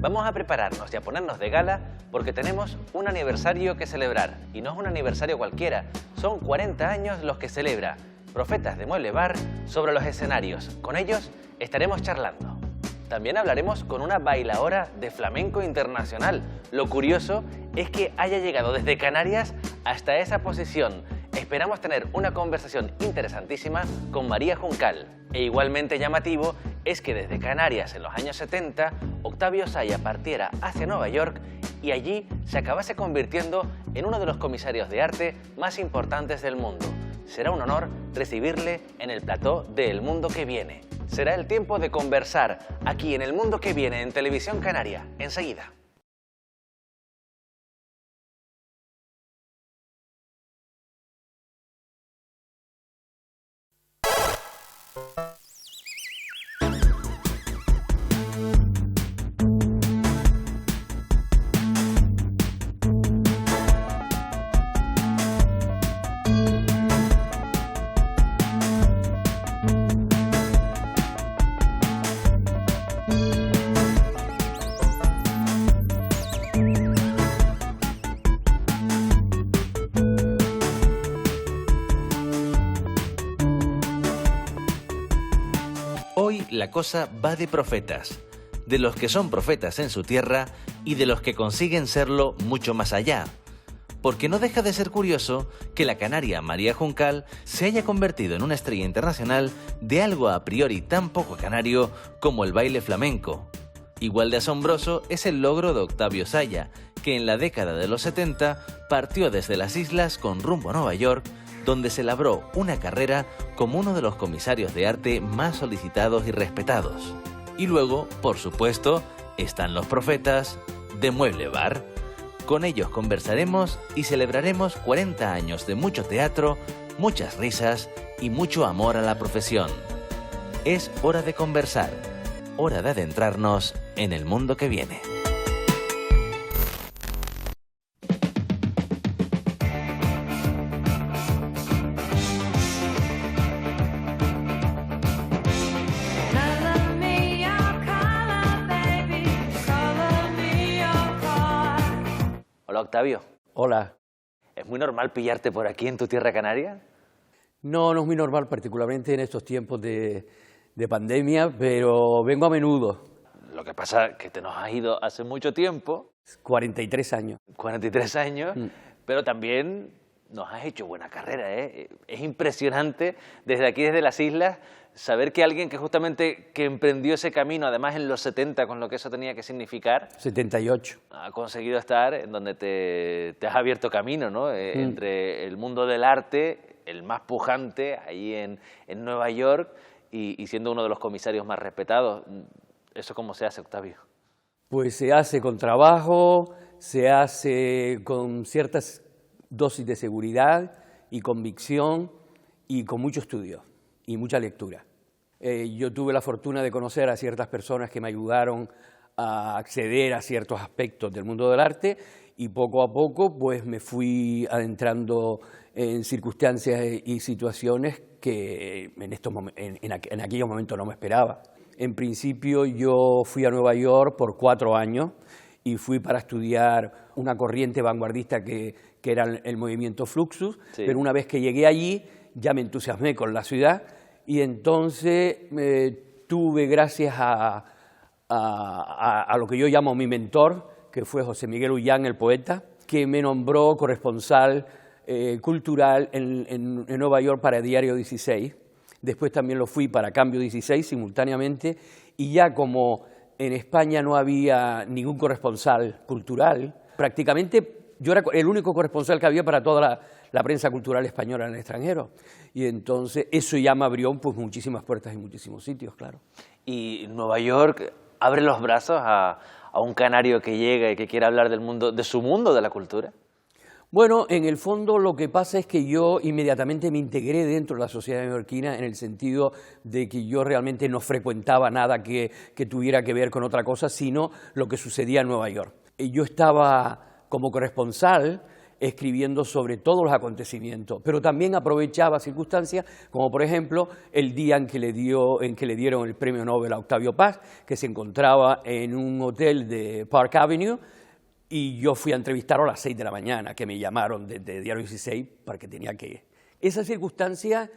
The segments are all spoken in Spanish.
Vamos a prepararnos y a ponernos de gala porque tenemos un aniversario que celebrar. Y no es un aniversario cualquiera, son 40 años los que celebra Profetas de Mueble Bar sobre los escenarios. Con ellos estaremos charlando. También hablaremos con una bailaora de flamenco internacional. Lo curioso es que haya llegado desde Canarias hasta esa posición. Esperamos tener una conversación interesantísima con María Juncal. E igualmente llamativo es que desde Canarias en los años 70, Octavio Saya partiera hacia Nueva York y allí se acabase convirtiendo en uno de los comisarios de arte más importantes del mundo. Será un honor recibirle en el plató de El Mundo que Viene. Será el tiempo de conversar aquí en El Mundo que Viene en Televisión Canaria. Enseguida. Hoy la cosa va de profetas, de los que son profetas en su tierra y de los que consiguen serlo mucho más allá. Porque no deja de ser curioso que la canaria María Juncal se haya convertido en una estrella internacional de algo a priori tan poco canario como el baile flamenco. Igual de asombroso es el logro de Octavio Saya, que en la década de los 70 partió desde las islas con rumbo a Nueva York, donde se labró una carrera como uno de los comisarios de arte más solicitados y respetados. Y luego, por supuesto, están los profetas de Mueble Bar. Con ellos conversaremos y celebraremos 40 años de mucho teatro, muchas risas y mucho amor a la profesión. Es hora de conversar, hora de adentrarnos en el mundo que viene. Hola, Octavio. Hola. ¿Es muy normal pillarte por aquí en tu tierra canaria? No, no es muy normal, particularmente en estos tiempos de pandemia, pero vengo a menudo. Lo que pasa es que te nos has ido hace mucho tiempo. 43 años. 43 años, pero también nos has hecho buena carrera, ¿eh? Es impresionante desde aquí, desde las islas, saber que alguien que justamente que emprendió ese camino, además en los 70, con lo que eso tenía que significar, 78, ha conseguido estar en donde te has abierto camino, ¿no? Entre el mundo del arte, el más pujante, ahí en Nueva York, y siendo uno de los comisarios más respetados. ¿Eso cómo se hace, Octavio? Pues se hace con trabajo, se hace con ciertas dosis de seguridad y convicción y con mucho estudio y mucha lectura. Yo tuve la fortuna de conocer a ciertas personas que me ayudaron a acceder a ciertos aspectos del mundo del arte y poco a poco pues me fui adentrando en circunstancias y situaciones que en aquellos momentos no me esperaba. En principio yo fui a Nueva York por 4 años y fui para estudiar una corriente vanguardista que era el movimiento Fluxus, sí. Pero una vez que llegué allí ya me entusiasmé con la ciudad y entonces tuve, gracias a lo que yo llamo mi mentor, que fue José Miguel Ullán, el poeta, que me nombró corresponsal cultural en Nueva York para Diario 16. Después también lo fui para Cambio 16 simultáneamente, y ya como en España no había ningún corresponsal cultural, prácticamente yo era el único corresponsal que había para toda la prensa cultural española en el extranjero. Y entonces eso ya me abrió pues muchísimas puertas en muchísimos sitios, claro. ¿Y Nueva York abre los brazos a un canario que llega y que quiere hablar del mundo, de su mundo, de la cultura? Bueno, en el fondo lo que pasa es que yo inmediatamente me integré dentro de la sociedad neoyorquina en el sentido de que yo realmente no frecuentaba nada que tuviera que ver con otra cosa, sino lo que sucedía en Nueva York. Yo estaba como corresponsal escribiendo sobre todos los acontecimientos, pero también aprovechaba circunstancias como por ejemplo el día en que le dieron el premio Nobel a Octavio Paz, que se encontraba en un hotel de Park Avenue, y yo fui a entrevistarlo a las 6 de la mañana, que me llamaron desde Diario 16 para que tenía que ir. Esas circunstancias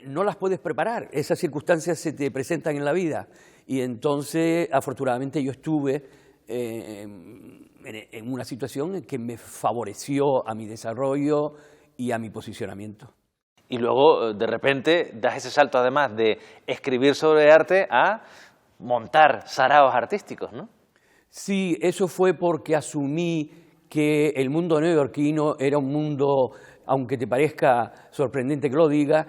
no las puedes preparar, esas circunstancias se te presentan en la vida, y entonces afortunadamente yo estuve en una situación que me favoreció a mi desarrollo y a mi posicionamiento. Y luego, de repente, das ese salto, además de escribir sobre arte, a montar saraos artísticos, ¿no? Sí, eso fue porque asumí que el mundo neoyorquino era un mundo, aunque te parezca sorprendente que lo diga,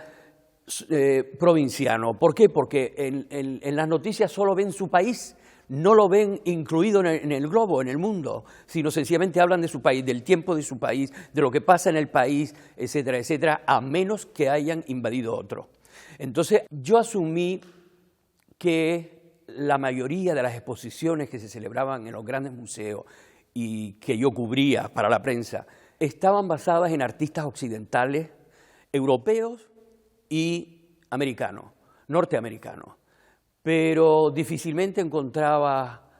provinciano. ¿Por qué? Porque en las noticias solo ven su país, no lo ven incluido en el globo, en el mundo, sino sencillamente hablan de su país, del tiempo de su país, de lo que pasa en el país, etcétera, etcétera, a menos que hayan invadido otro. Entonces yo asumí que la mayoría de las exposiciones que se celebraban en los grandes museos y que yo cubría para la prensa estaban basadas en artistas occidentales, europeos y americanos, norteamericanos. Pero difícilmente encontraba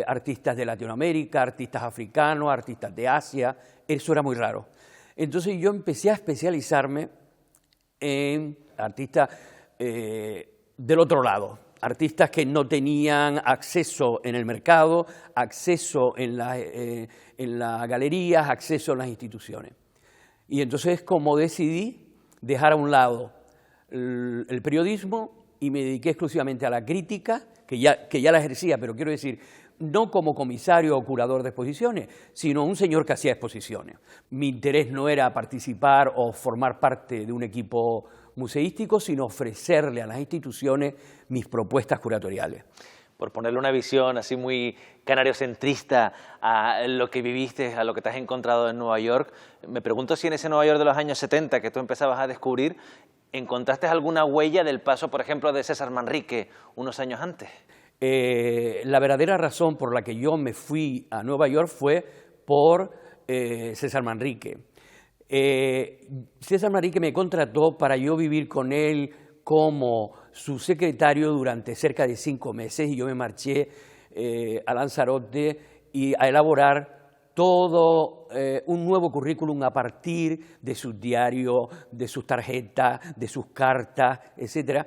artistas de Latinoamérica, artistas africanos, artistas de Asia, eso era muy raro. Entonces yo empecé a especializarme en artistas del otro lado, artistas que no tenían acceso en el mercado, acceso en las galerías, acceso en las instituciones. Y entonces como decidí dejar a un lado el periodismo y me dediqué exclusivamente a la crítica, que ya la ejercía, pero quiero decir, no como comisario o curador de exposiciones, sino un señor que hacía exposiciones. Mi interés no era participar o formar parte de un equipo museístico, sino ofrecerle a las instituciones mis propuestas curatoriales. Por ponerle una visión así muy canariocentrista a lo que viviste, a lo que te has encontrado en Nueva York, me pregunto si en ese Nueva York de los años 70 que tú empezabas a descubrir, ¿encontraste alguna huella del paso, por ejemplo, de César Manrique unos años antes? La verdadera razón por la que yo me fui a Nueva York fue por César Manrique. César Manrique me contrató para yo vivir con él como su secretario durante cerca de 5 meses y yo me marché a Lanzarote y a elaborar todo un nuevo currículum a partir de sus diarios, de sus tarjetas, de sus cartas, etcétera,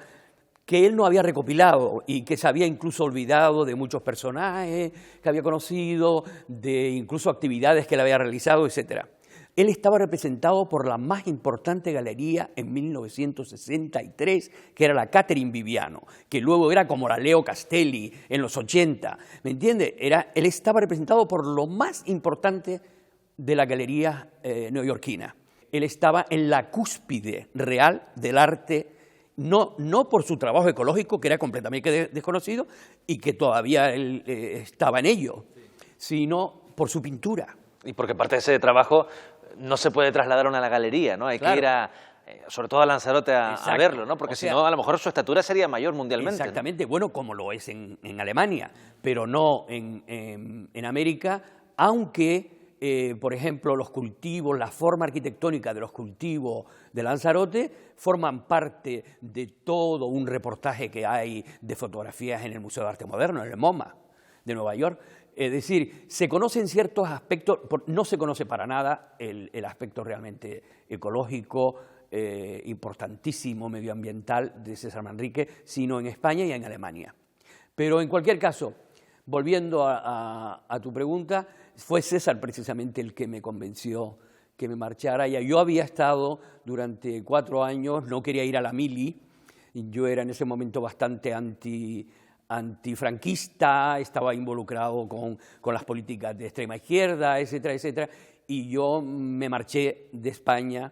que él no había recopilado y que se había incluso olvidado de muchos personajes que había conocido, de incluso actividades que él había realizado, etcétera. Él estaba representado por la más importante galería en 1963, que era la Catherine Viviano, que luego era como la Leo Castelli en los 80, ¿me entiende? Él estaba representado por lo más importante de la galería neoyorquina. Él estaba en la cúspide real del arte, no por su trabajo ecológico, que era completamente desconocido y que todavía él estaba en ello, sino por su pintura. Y porque parte de ese trabajo no se puede trasladar a una galería, ¿no? Hay que ir sobre todo a Lanzarote a verlo, ¿no? Porque si no, a lo mejor su estatura sería mayor mundialmente. Exactamente, ¿no? Bueno, como lo es en Alemania, pero no en América, aunque, por ejemplo, los cultivos, la forma arquitectónica de los cultivos de Lanzarote forman parte de todo un reportaje que hay de fotografías en el Museo de Arte Moderno, en el MoMA de Nueva York. Es decir, se conocen ciertos aspectos, no se conoce para nada el aspecto realmente ecológico, importantísimo, medioambiental de César Manrique, sino en España y en Alemania. Pero en cualquier caso, volviendo a tu pregunta, fue César precisamente el que me convenció que me marchara. Yo había estado durante 4 años, no quería ir a la mili, yo era en ese momento bastante antifranquista, estaba involucrado con las políticas de extrema izquierda, etcétera, etcétera, y yo me marché de España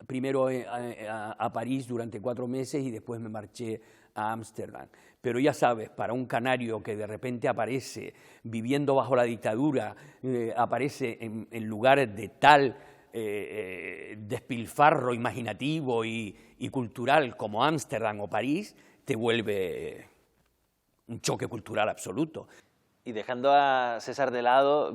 primero a París durante 4 meses y después me marché a Ámsterdam. Pero ya sabes, para un canario que de repente aparece viviendo bajo la dictadura, aparece en lugares de tal despilfarro imaginativo y cultural como Ámsterdam o París, te vuelve un choque cultural absoluto. Y dejando a César de lado,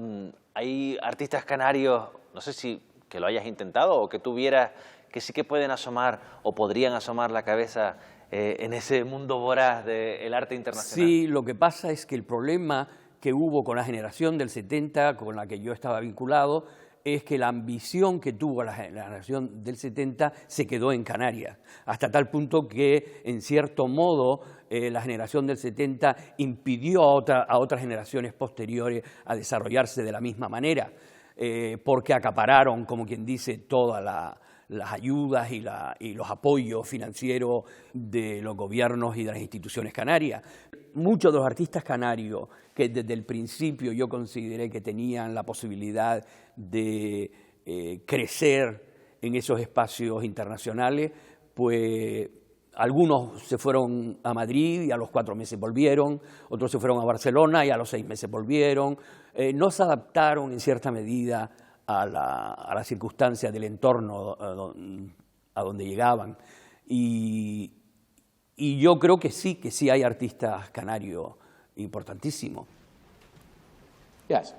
hay artistas canarios, no sé si que lo hayas intentado o que tú vieras que sí que pueden asomar o podrían asomar la cabeza en ese mundo voraz del arte internacional. Sí, lo que pasa es que el problema que hubo con la generación del 70, con la que yo estaba vinculado, es que la ambición que tuvo la generación del 70 se quedó en Canarias, hasta tal punto que, en cierto modo, la generación del 70 impidió a otras generaciones posteriores a desarrollarse de la misma manera, porque acapararon, como quien dice, todas las ayudas y los apoyos financieros de los gobiernos y de las instituciones canarias. Muchos de los artistas canarios que desde el principio yo consideré que tenían la posibilidad de crecer en esos espacios internacionales, pues algunos se fueron a Madrid y a los 4 meses volvieron, otros se fueron a Barcelona y a los 6 meses volvieron, no se adaptaron en cierta medida a las circunstancias del entorno a donde llegaban. Y yo creo que sí hay artistas canarios importantísimos. Yes.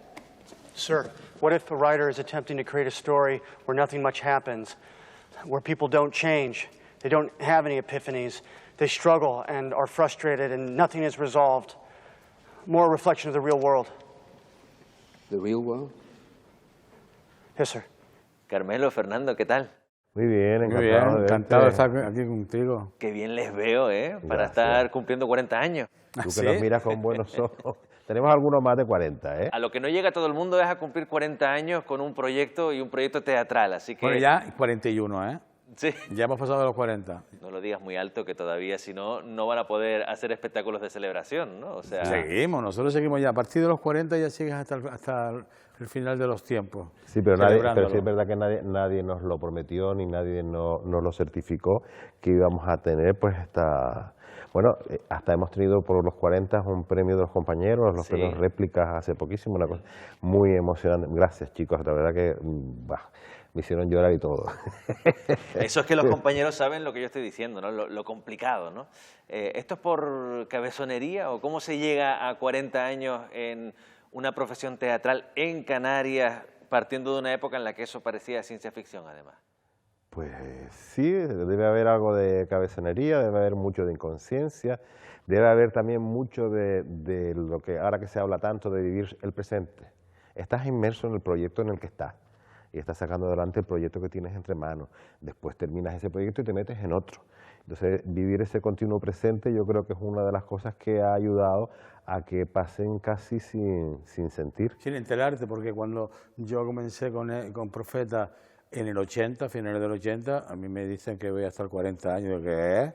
Sir, what if a writer is attempting to create a story where nothing much happens, where people don't change, they don't have any epiphanies, they struggle and are frustrated and nothing is resolved? More a reflection of the real world. The real world? Yes, sir. Carmelo, Fernando, ¿qué tal? Muy bien, Muy bien, encantado de verte. estar aquí contigo. Qué bien les veo, para Gracias. estar cumpliendo 40 años. Tú que ¿Sí? nos miras con buenos ojos. Tenemos algunos más de 40, ¿eh? A lo que no llega todo el mundo es a cumplir 40 años con un proyecto y un proyecto teatral, así que... Bueno, ya 41, ¿eh? Sí. Ya hemos pasado de los 40. No lo digas muy alto, que todavía, si no, no van a poder hacer espectáculos de celebración, ¿no? O sea... Nosotros seguimos ya. A partir de los 40 ya sigues hasta el final de los tiempos. Sí, pero sí celebrándolo. es verdad que nadie nos lo prometió ni nadie nos lo certificó que íbamos a tener pues esta... Bueno, hasta hemos tenido por los 40 un premio de los compañeros, los Sí. premios réplicas hace poquísimo, una cosa muy emocionante. Gracias, chicos, la verdad que me hicieron llorar y todo. Eso es que los compañeros saben lo que yo estoy diciendo, ¿no? Lo complicado, ¿no? ¿Esto es por cabezonería o cómo se llega a 40 años en una profesión teatral en Canarias, partiendo de una época en la que eso parecía ciencia ficción, además? Pues sí, debe haber algo de cabezonería, debe haber mucho de inconsciencia, debe haber también mucho de lo que ahora que se habla tanto de vivir el presente. Estás inmerso en el proyecto en el que estás y estás sacando adelante el proyecto que tienes entre manos. Después terminas ese proyecto y te metes en otro. Entonces, vivir ese continuo presente yo creo que es una de las cosas que ha ayudado a que pasen casi sin sentir. Sin enterarte, porque cuando yo comencé con Profeta en el 80, finales del 80, a mí me dicen que voy a estar 40 años. Digo, ¿qué?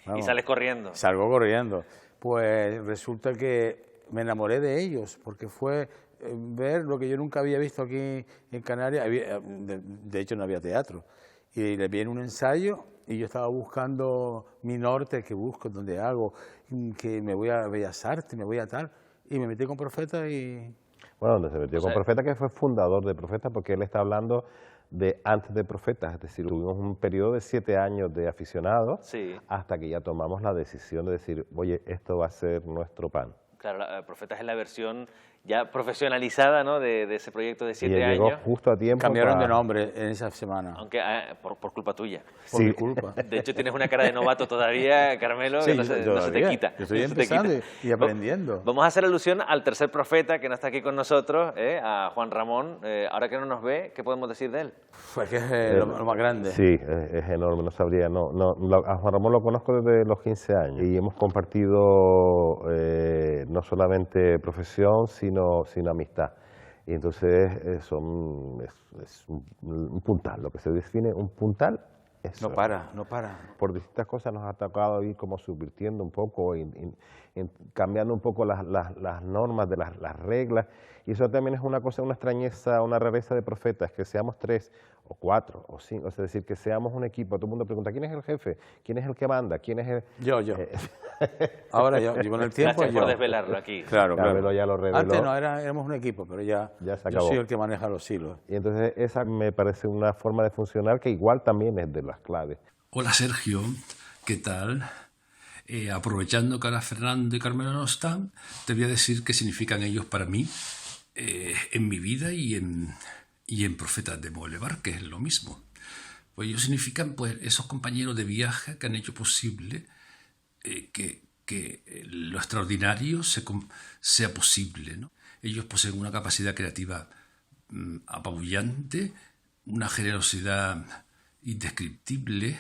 Vamos, Y sales corriendo. Salgo corriendo. Pues resulta que me enamoré de ellos, porque fue ver lo que yo nunca había visto aquí en Canarias. De hecho, no había teatro. Y le vi en un ensayo y yo estaba buscando mi norte, que busco, donde hago, que me voy a Bellas Artes, me voy a tal. Y me metí con Profeta y... Bueno, donde se metió O con sea, Profeta, que fue fundador de Profeta, porque él está hablando de antes de Profeta, es decir, tuvimos un periodo de 7 años de aficionados Sí. hasta que ya tomamos la decisión de decir, oye, esto va a ser nuestro pan. Claro, Profetas es la versión ya profesionalizada, ¿no? de ese proyecto de Y 7 él llegó años, justo a tiempo. Cambiaron para- de nombre en esa semana, aunque por culpa tuya. por Sí. mi culpa. De hecho, tienes una cara de novato todavía, Carmelo, Sí, que no se te todavía. quita. Yo estoy no se te empezando quita. y aprendiendo. Vamos a hacer alusión al tercer profeta que no está aquí con nosotros, a Juan Ramón. Ahora que no nos ve, ¿qué podemos decir de él? Pues que es lo más grande. Sí, es enorme, no sabría. A Juan Ramón lo conozco desde los 15 años y hemos compartido no solamente profesión, sino amistad. Y entonces es un puntal, lo que se define un puntal. Eso. No para, no para. Por distintas cosas nos ha tocado ir como subvirtiendo un poco, cambiando un poco las normas de las reglas. Y eso también es una cosa, una extrañeza, una rareza de Profetas, que seamos 3 o 4 o 5, es decir, que seamos un equipo. Todo el mundo pregunta, ¿quién es el jefe? ¿Quién es el que manda? ¿Quién es el...? Yo. Ahora yo con el tiempo Gracias yo. por desvelarlo aquí. Claro, Carmelo claro. ya lo reveló. Antes no, éramos un equipo, pero ya Ya se yo acabó. soy el que maneja los hilos. Y entonces esa me parece una forma de funcionar que igual también es de las claves. Hola Sergio, ¿qué tal? Aprovechando que ahora Fernando y Carmelo no están, te voy a decir qué significan ellos para mí en mi vida y en Profetas de Molevar, que es lo mismo. Pues ellos significan pues esos compañeros de viaje que han hecho posible que lo extraordinario sea posible, ¿no? Ellos poseen una capacidad creativa apabullante, una generosidad indescriptible,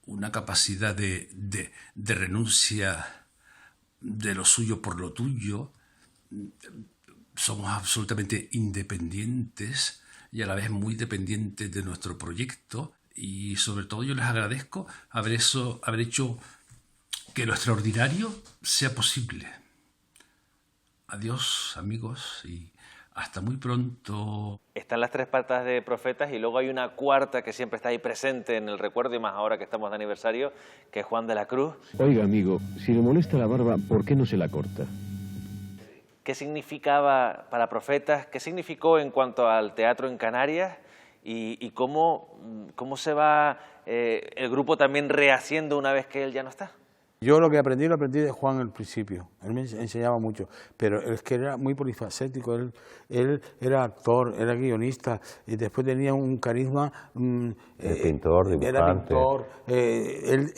una capacidad de renuncia de lo suyo por lo tuyo. Somos absolutamente independientes y a la vez muy dependientes de nuestro proyecto, y sobre todo yo les agradezco haber hecho que lo extraordinario sea posible. Adiós, amigos, y hasta muy pronto. Están las tres patas de Profetas y luego hay una cuarta que siempre está ahí presente en el recuerdo, y más ahora que estamos de aniversario, que es Juan de la Cruz. Oiga, amigo, si le molesta la barba, ¿por qué no se la corta? ¿Qué significaba para Profetas? ¿Qué significó en cuanto al teatro en Canarias? ¿Y cómo se va el grupo también rehaciendo una vez que él ya no está? Yo lo que aprendí lo aprendí de Juan al principio. Él me enseñaba mucho, pero es que era muy polifacético. Él era actor, era guionista, y después tenía un carisma. Pintor, dibujante. Era pintor. Él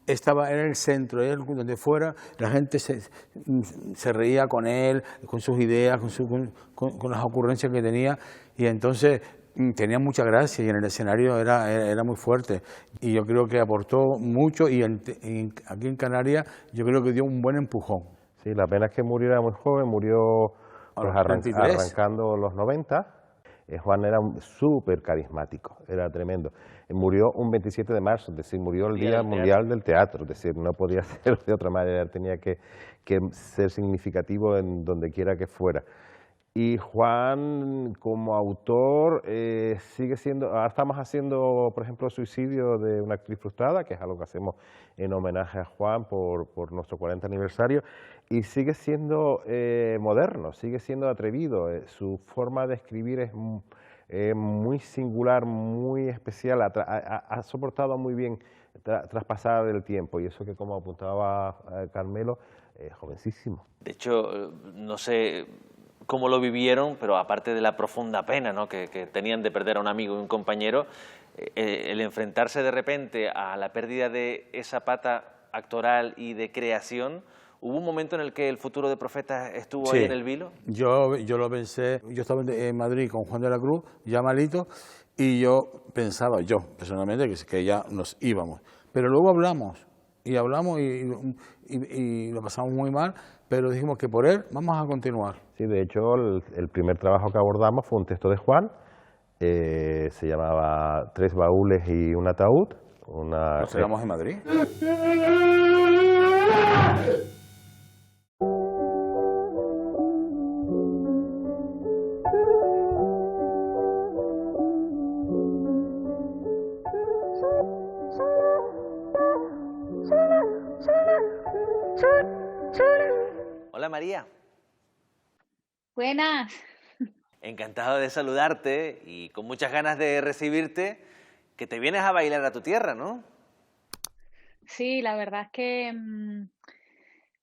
era el centro, él donde fuera, la gente se reía con él, con sus ideas, con las ocurrencias que tenía, y entonces tenía mucha gracia y en el escenario era muy fuerte, y yo creo que aportó mucho, y aquí en Canarias yo creo que dio un buen empujón. Sí, la pena es que muriera muy joven, murió A pues, los 33. arrancando los 90. Juan era súper carismático, era tremendo. Murió un 27 de marzo, es decir, murió el Día Mundial del Teatro, es decir, no podía ser de otra manera, tenía que ser significativo en donde quiera que fuera. Y Juan, como autor, sigue siendo, ahora estamos haciendo, por ejemplo, Suicidio de una actriz frustrada, que es algo que hacemos en homenaje a Juan por nuestro 40 aniversario, y sigue siendo moderno, sigue siendo atrevido. Su forma de escribir es muy singular, muy especial, ha soportado muy bien traspasar el tiempo, y eso que, como apuntaba Carmelo, jovencísimo. De hecho, no sé cómo lo vivieron, pero aparte de la profunda pena, ¿no?, que tenían de perder a un amigo y un compañero, el enfrentarse de repente a la pérdida de esa pata actoral y de creación, ¿hubo un momento en el que el futuro de Profetas estuvo Sí. ahí en el vilo? Yo lo pensé, yo estaba en Madrid con Juan de la Cruz, ya malito, y yo pensaba, yo personalmente, que ya nos íbamos. Pero luego hablamos y lo pasamos muy mal, pero dijimos que por él vamos a continuar. Sí, de hecho, el primer trabajo que abordamos fue un texto de Juan, se llamaba Tres baúles y un ataúd. Nos quedamos en Madrid. Hola María, Buenas. encantado de saludarte y con muchas ganas de recibirte, que te vienes a bailar a tu tierra, ¿no? Sí, la verdad es que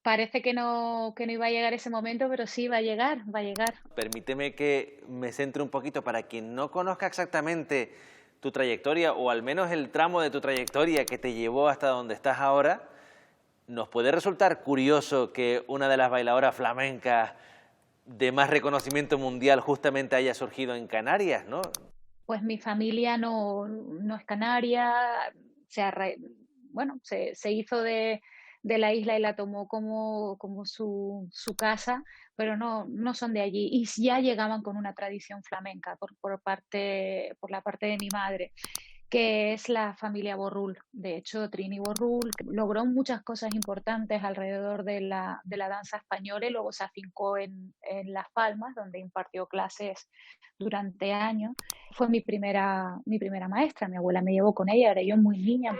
parece que no iba a llegar ese momento, pero sí va a llegar, va a llegar. Permíteme que me centre un poquito para quien no conozca exactamente tu trayectoria, o al menos el tramo de tu trayectoria que te llevó hasta donde estás ahora. Nos puede resultar curioso que una de las bailadoras flamencas de más reconocimiento mundial justamente haya surgido en Canarias, ¿no? Pues mi familia no es canaria, se hizo de la isla y la tomó como su casa, pero no son de allí. Y ya llegaban con una tradición flamenca por la parte de mi madre, que es la familia Borrul. De hecho, Trini Borrul logró muchas cosas importantes alrededor de la danza española, y luego se afincó en Las Palmas, donde impartió clases durante años. Fue mi primera maestra. Mi abuela me llevó con ella, era yo muy niña.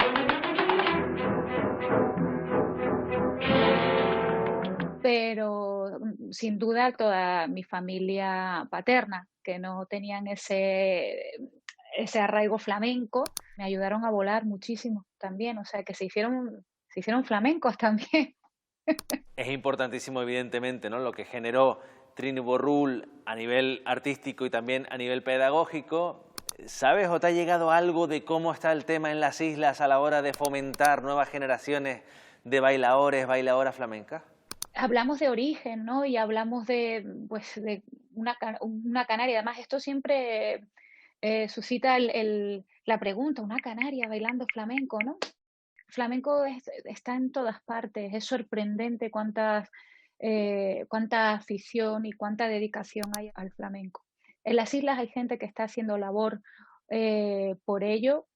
Pero sin duda toda mi familia paterna, que no tenían ese arraigo flamenco, me ayudaron a volar muchísimo también. O sea, que se hicieron se hicieron flamencos también. Es importantísimo, evidentemente, ¿no?, lo que generó Trini Borrul a nivel artístico y también a nivel pedagógico. ¿Sabes o te ha llegado algo de cómo está el tema en las islas a la hora de fomentar nuevas generaciones de bailadores, bailadoras flamencas? Hablamos de origen, ¿no? Y hablamos de, pues, de una canaria. Además, esto siempre suscita la pregunta, una canaria bailando flamenco, ¿no? Flamenco está en todas partes. Es sorprendente cuánta afición y cuánta dedicación hay al flamenco. En las islas hay gente que está haciendo labor por ello,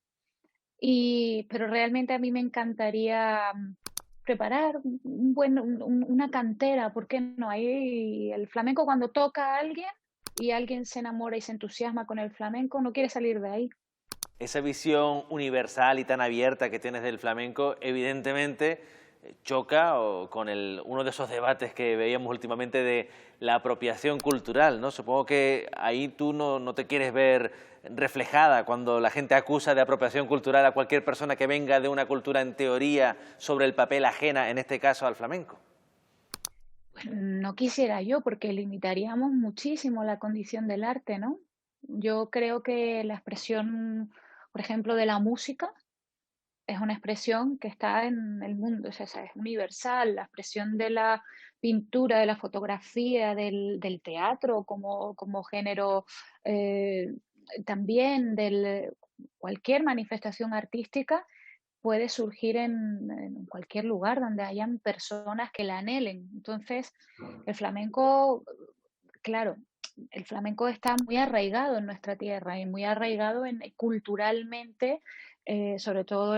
pero realmente a mí me encantaría preparar una cantera, ¿por qué no? Ahí el flamenco, cuando toca a alguien y alguien se enamora y se entusiasma con el flamenco, no quiere salir de ahí. Esa visión universal y tan abierta que tienes del flamenco, evidentemente choca con uno de esos debates que veíamos últimamente de la apropiación cultural, ¿no? Supongo que ahí tú no te quieres ver reflejada cuando la gente acusa de apropiación cultural a cualquier persona que venga de una cultura en teoría sobre el papel ajena, en este caso al flamenco. Pues no quisiera yo, porque limitaríamos muchísimo la condición del arte, ¿no? Yo creo que la expresión, por ejemplo, de la música es una expresión que está en el mundo, o sea, es universal. La expresión de la pintura, de la fotografía, del teatro como género, también cualquier manifestación artística puede surgir en cualquier lugar donde hayan personas que la anhelen. Entonces, el flamenco, claro, el flamenco está muy arraigado en nuestra tierra y muy arraigado culturalmente, sobre todo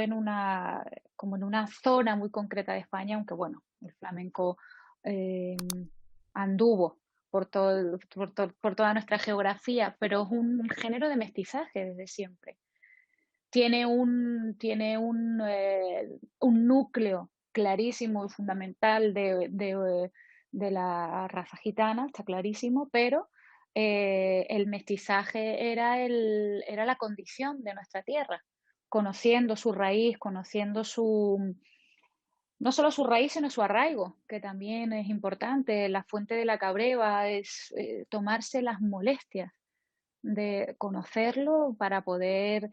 como en una zona muy concreta de España, aunque bueno, el flamenco anduvo por toda nuestra geografía, pero es un género de mestizaje desde siempre. Tiene un núcleo clarísimo y fundamental de la raza gitana, está clarísimo, pero el mestizaje era la condición de nuestra tierra, conociendo su raíz, conociendo no solo su raíz, sino su arraigo, que también es importante. La fuente de la Cabrera es tomarse las molestias de conocerlo para poder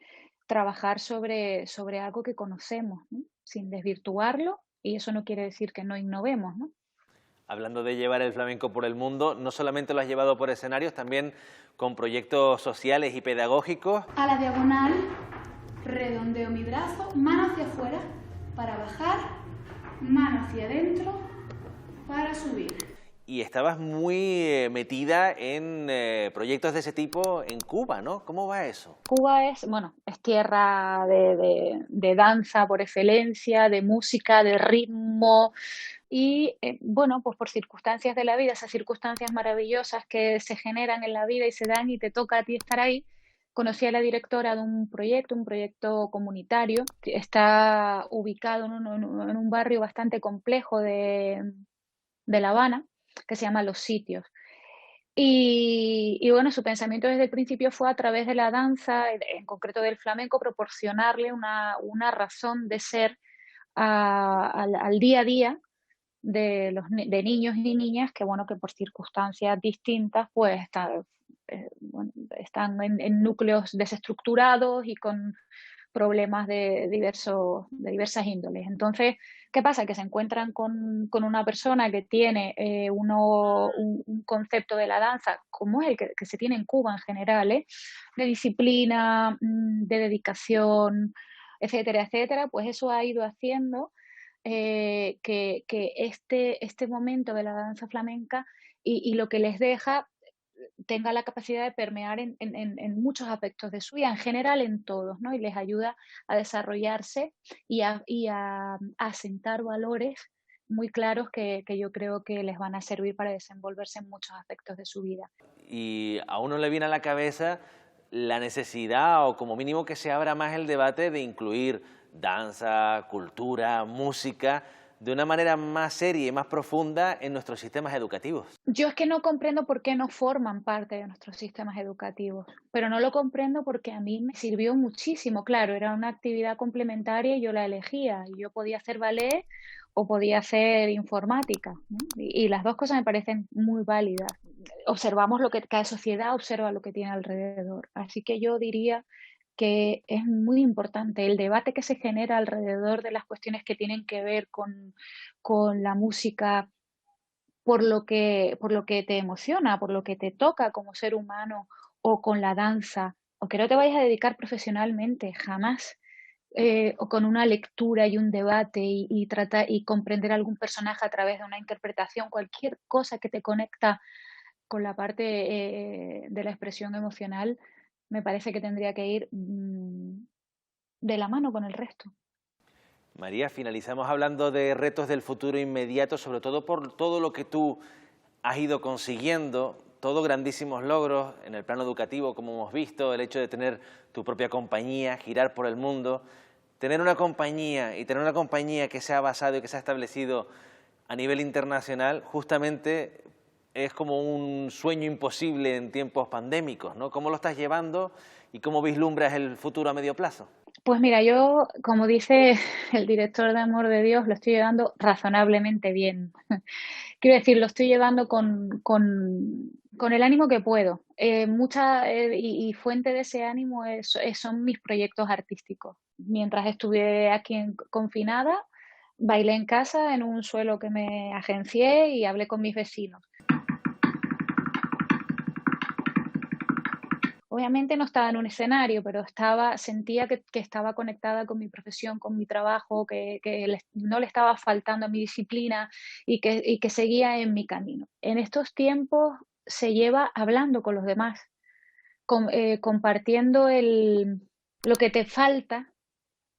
trabajar sobre algo que conocemos, ¿no?, sin desvirtuarlo, y eso no quiere decir que no innovemos, ¿no? Hablando de llevar el flamenco por el mundo, no solamente lo has llevado por escenarios, también con proyectos sociales y pedagógicos. A la diagonal, redondeo mi brazo, mano hacia afuera para bajar, mano hacia adentro para subir. Y estabas muy metida en proyectos de ese tipo en Cuba, ¿no? ¿Cómo va eso? Cuba es tierra de danza por excelencia, de música, de ritmo. Y bueno, pues por circunstancias de la vida, esas circunstancias maravillosas que se generan en la vida y se dan y te toca a ti estar ahí, conocí a la directora de un proyecto comunitario, que está ubicado en un barrio bastante complejo de La Habana, que se llama Los Sitios. Y bueno, su pensamiento desde el principio fue, a través de la danza, en concreto del flamenco, proporcionarle una razón de ser al día a día de niños y niñas que, bueno, que por circunstancias distintas pues están en núcleos desestructurados y con problemas de diversas índoles. Entonces, ¿qué pasa? Que se encuentran con una persona que tiene un concepto de la danza, como es el que se tiene en Cuba en general, de disciplina, de dedicación, etcétera, etcétera. Pues eso ha ido haciendo que este momento de la danza flamenca y lo que les deja tenga la capacidad de permear en muchos aspectos de su vida, en general en todos, ¿no? Y les ayuda a desarrollarse y a asentar valores muy claros que yo creo que les van a servir para desenvolverse en muchos aspectos de su vida. Y a uno le viene a la cabeza la necesidad, o como mínimo que se abra más el debate, de incluir danza, cultura, música de una manera más seria y más profunda en nuestros sistemas educativos. Yo es que no comprendo por qué no forman parte de nuestros sistemas educativos, pero no lo comprendo porque a mí me sirvió muchísimo. Claro, era una actividad complementaria y yo la elegía. Yo podía hacer ballet o podía hacer informática, ¿no? Y las dos cosas me parecen muy válidas. Observamos lo que cada sociedad observa lo que tiene alrededor. Así que yo diría que es muy importante el debate que se genera alrededor de las cuestiones que tienen que ver con la música, por lo que te emociona, por lo que te toca como ser humano, o con la danza, o que no te vayas a dedicar profesionalmente, jamás, o con una lectura y un debate y comprender algún personaje a través de una interpretación, cualquier cosa que te conecta con la parte de la expresión emocional, me parece que tendría que ir de la mano con el resto. María, finalizamos hablando de retos del futuro inmediato, sobre todo por todo lo que tú has ido consiguiendo, todos grandísimos logros en el plano educativo, como hemos visto, el hecho de tener tu propia compañía, girar por el mundo, tener una compañía que se ha basado y que se ha establecido a nivel internacional, justamente es como un sueño imposible en tiempos pandémicos, ¿no? ¿Cómo lo estás llevando y cómo vislumbras el futuro a medio plazo? Pues mira, yo, como dice el director de Amor de Dios, lo estoy llevando razonablemente bien. Quiero decir, lo estoy llevando con el ánimo que puedo. Y fuente de ese ánimo son mis proyectos artísticos. Mientras estuve aquí confinada, bailé en casa en un suelo que me agencié y hablé con mis vecinos. Obviamente no estaba en un escenario, pero sentía que estaba conectada con mi profesión, con mi trabajo, que no le estaba faltando a mi disciplina y que seguía en mi camino. En estos tiempos se lleva hablando con los demás, compartiendo lo que te falta,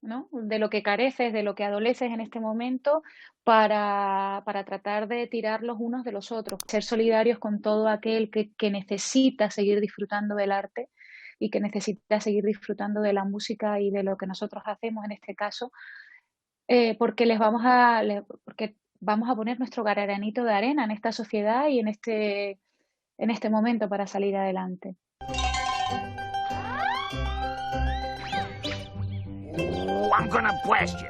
¿no? De lo que careces, de lo que adoleces en este momento, para tratar de tirar los unos de los otros, ser solidarios con todo aquel que necesita seguir disfrutando del arte y que necesita seguir disfrutando de la música y de lo que nosotros hacemos en este caso, porque vamos a poner nuestro granito de arena en esta sociedad y en este momento para salir adelante. I'm gonna blast you.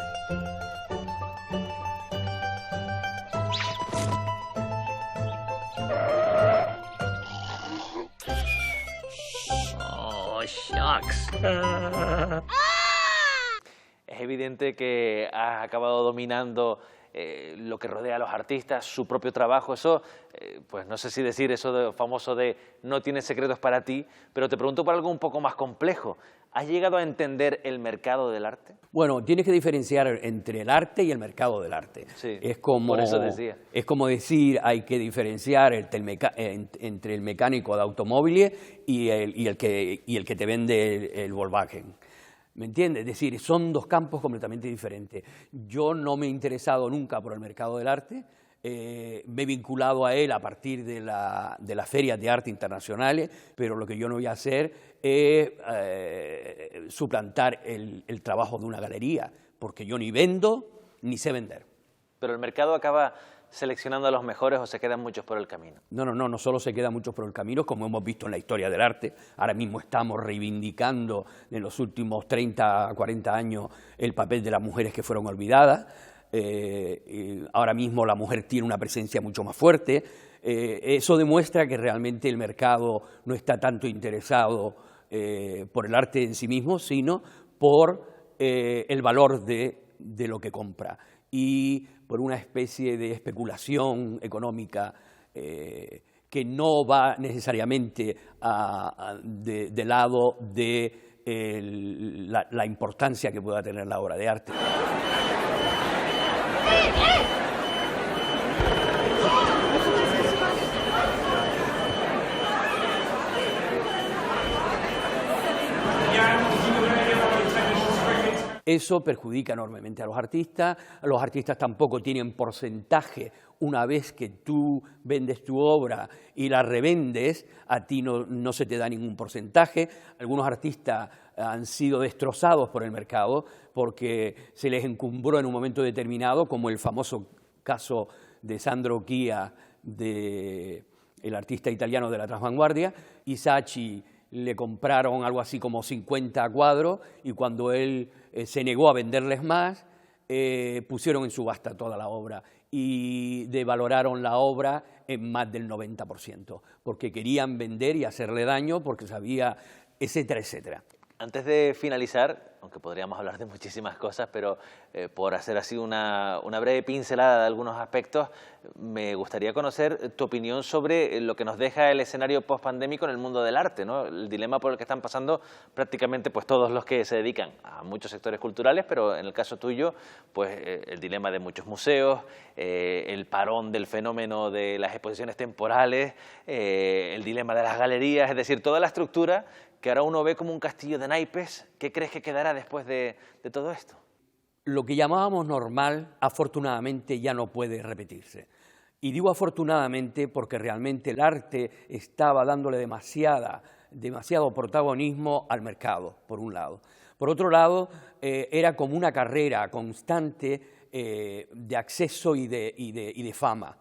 Oh, shucks. Es evidente que has acabado dominando lo que rodea a los artistas, su propio trabajo. Eso, pues no sé si decir eso famoso de no tienes secretos para ti, pero te pregunto por algo un poco más complejo. ¿Has llegado a entender el mercado del arte? Bueno, tienes que diferenciar entre el arte y el mercado del arte. Sí, es como, por eso decía. Es como decir, hay que diferenciar entre el mecánico de automóviles y el que te vende el Volkswagen. ¿Me entiendes? Es decir, son dos campos completamente diferentes. Yo no me he interesado nunca por el mercado del arte. Me he vinculado a él a partir de las ferias de arte internacionales, pero lo que yo no voy a hacer es suplantar el trabajo de una galería, porque yo ni vendo ni sé vender. Pero el mercado acaba seleccionando a los mejores o se quedan muchos por el camino. No solo se quedan muchos por el camino, como hemos visto en la historia del arte. Ahora mismo estamos reivindicando en los últimos 30, 40 años el papel de las mujeres que fueron olvidadas. Ahora mismo la mujer tiene una presencia mucho más fuerte. Eso demuestra que realmente el mercado no está tanto interesado por el arte en sí mismo, sino por el valor de lo que compra y por una especie de especulación económica que no va necesariamente del lado de la importancia que pueda tener la obra de arte. Eso perjudica enormemente a los artistas tampoco tienen porcentaje. Una vez que tú vendes tu obra y la revendes, a ti no se te da ningún porcentaje. Algunos artistas han sido destrozados por el mercado porque se les encumbró en un momento determinado, como el famoso caso de Sandro Chia, el artista italiano de la Transvanguardia. Saatchi le compraron algo así como 50 cuadros y cuando él se negó a venderles más, pusieron en subasta toda la obra y devaloraron la obra en más del 90%, porque querían vender y hacerle daño, porque sabía, etcétera, etcétera. Antes de finalizar, aunque podríamos hablar de muchísimas cosas, pero por hacer así una breve pincelada de algunos aspectos, me gustaría conocer tu opinión sobre lo que nos deja el escenario post-pandémico en el mundo del arte, ¿no? El dilema por el que están pasando prácticamente pues, todos los que se dedican a muchos sectores culturales, pero en el caso tuyo, pues el dilema de muchos museos, el parón del fenómeno de las exposiciones temporales, el dilema de las galerías, es decir, toda la estructura que ahora uno ve como un castillo de naipes. ¿Qué crees que quedará después de todo esto? Lo que llamábamos normal, afortunadamente, ya no puede repetirse. Y digo afortunadamente porque realmente el arte estaba dándole demasiado protagonismo al mercado, por un lado. Por otro lado, era como una carrera constante de acceso y de fama.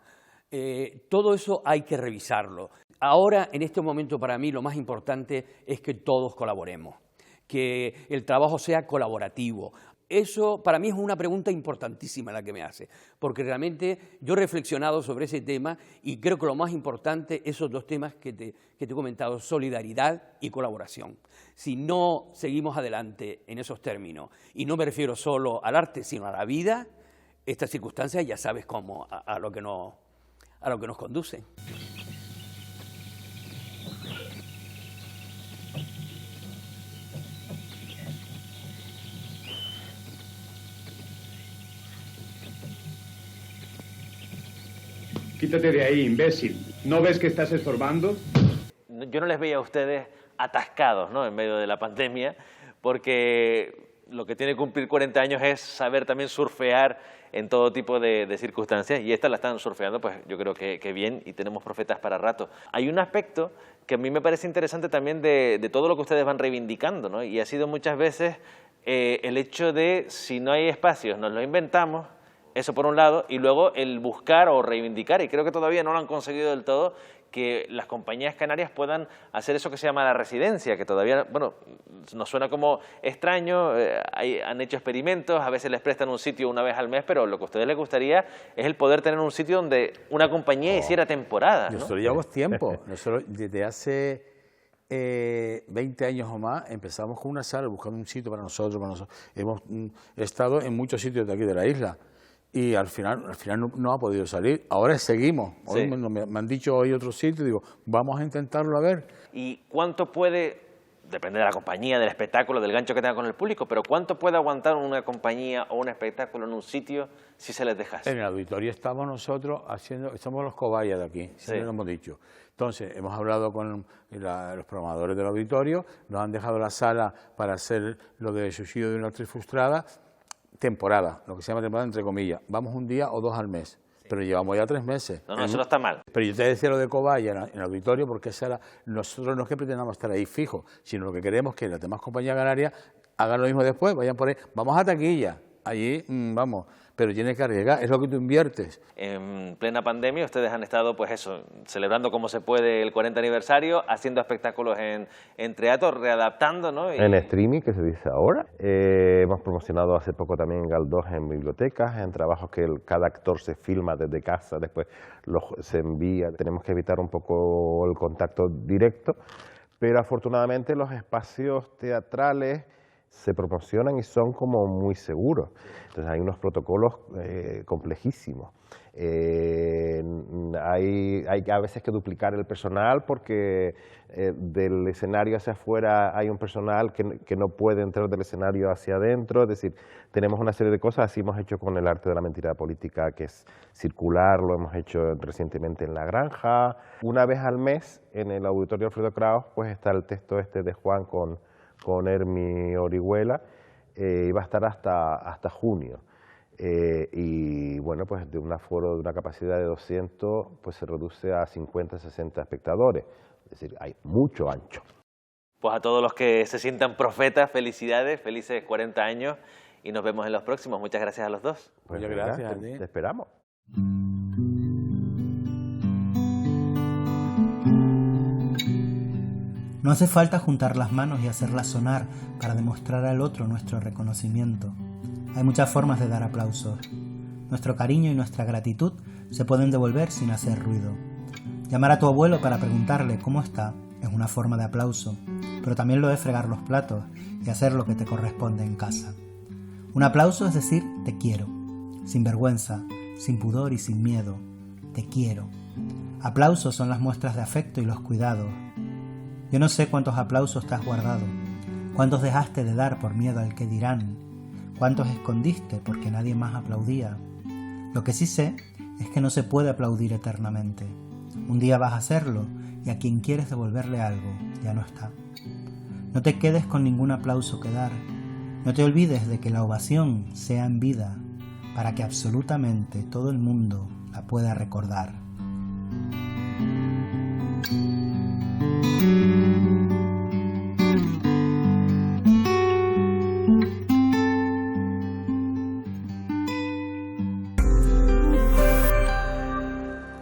Todo eso hay que revisarlo. Ahora, en este momento, para mí, lo más importante es que todos colaboremos, que el trabajo sea colaborativo. Eso, para mí, es una pregunta importantísima la que me hace, porque realmente yo he reflexionado sobre ese tema y creo que lo más importante, esos dos temas que te he comentado, solidaridad y colaboración. Si no seguimos adelante en esos términos, y no me refiero solo al arte, sino a la vida, estas circunstancias ya sabes cómo, a lo que nos conducen. Quítate de ahí, imbécil. ¿No ves que estás estorbando? Yo no les veía a ustedes atascados, ¿no?, en medio de la pandemia, porque lo que tiene que cumplir 40 años es saber también surfear en todo tipo de circunstancias, y esta la están surfeando, pues yo creo que bien, y tenemos profetas para rato. Hay un aspecto que a mí me parece interesante también de todo lo que ustedes van reivindicando, ¿no?, y ha sido muchas veces el hecho de, si no hay espacios, nos lo inventamos. Eso por un lado, y luego el buscar o reivindicar, y creo que todavía no lo han conseguido del todo, que las compañías canarias puedan hacer eso que se llama la residencia, que todavía, bueno, nos suena como extraño, han hecho experimentos, a veces les prestan un sitio una vez al mes, pero lo que a ustedes les gustaría es el poder tener un sitio donde una compañía hiciera temporadas, ¿no? Nosotros llevamos tiempo, nosotros desde hace 20 años o más empezamos con una sala buscando un sitio para nosotros. Hemos estado en muchos sitios de aquí de la isla. Y al final no ha podido salir. Ahora seguimos. Hoy sí. Me han dicho hoy otro sitio, digo, vamos a intentarlo a ver. ¿Y cuánto puede, depende de la compañía, del espectáculo, del gancho que tenga con el público, pero cuánto puede aguantar una compañía o un espectáculo en un sitio si se les deja? En el auditorio estamos nosotros estamos los cobayas de aquí, siempre lo hemos dicho. Entonces, hemos hablado con los programadores del auditorio, nos han dejado la sala para hacer lo de suicidio de una actriz frustrada, temporada, lo que se llama temporada entre comillas. Vamos un día o dos al mes, pero llevamos ya 3 meses. No, eso no está mal. Pero yo te decía lo de Cobaya en el auditorio porque nosotros no es que pretendamos estar ahí fijos, sino lo que queremos es que las demás compañías canarias hagan lo mismo después, vayan por ahí, vamos a taquilla, allí vamos, pero tienes que arriesgar, es lo que tú inviertes. En plena pandemia ustedes han estado, pues eso, celebrando como se puede el 40 aniversario, haciendo espectáculos en teatro, readaptando, ¿no? En streaming, que se dice ahora. Hemos promocionado hace poco también Galdós en bibliotecas, en trabajos que cada actor se filma desde casa, después se envía. Tenemos que evitar un poco el contacto directo, pero afortunadamente los espacios teatrales se promocionan y son como muy seguros. Entonces hay unos protocolos complejísimos. Hay a veces que duplicar el personal porque del escenario hacia afuera hay un personal que no puede entrar del escenario hacia adentro. Es decir, tenemos una serie de cosas, así hemos hecho con el arte de la mentira política, que es circular, lo hemos hecho recientemente en La Granja. Una vez al mes en el Auditorio Alfredo Kraus pues está el texto este de Juan con Hermi Orihuela, y va a estar hasta junio. Y bueno, pues de un aforo de una capacidad de 200, pues se reduce a 50, 60 espectadores. Es decir, hay mucho ancho. Pues a todos los que se sientan profetas, felicidades, felices 40 años y nos vemos en los próximos. Muchas gracias a los dos. Pues Muchas venga, gracias a ti. te esperamos. No hace falta juntar las manos y hacerlas sonar para demostrar al otro nuestro reconocimiento. Hay muchas formas de dar aplausos. Nuestro cariño y nuestra gratitud se pueden devolver sin hacer ruido. Llamar a tu abuelo para preguntarle cómo está es una forma de aplauso, pero también lo es fregar los platos y hacer lo que te corresponde en casa. Un aplauso es decir te quiero, sin vergüenza, sin pudor y sin miedo. Te quiero. Aplausos son las muestras de afecto y los cuidados. Yo no sé cuántos aplausos te has guardado, cuántos dejaste de dar por miedo al que dirán, cuántos escondiste porque nadie más aplaudía. Lo que sí sé es que no se puede aplaudir eternamente. Un día vas a hacerlo y a quien quieres devolverle algo ya no está. No te quedes con ningún aplauso que dar. No te olvides de que la ovación sea en vida para que absolutamente todo el mundo la pueda recordar.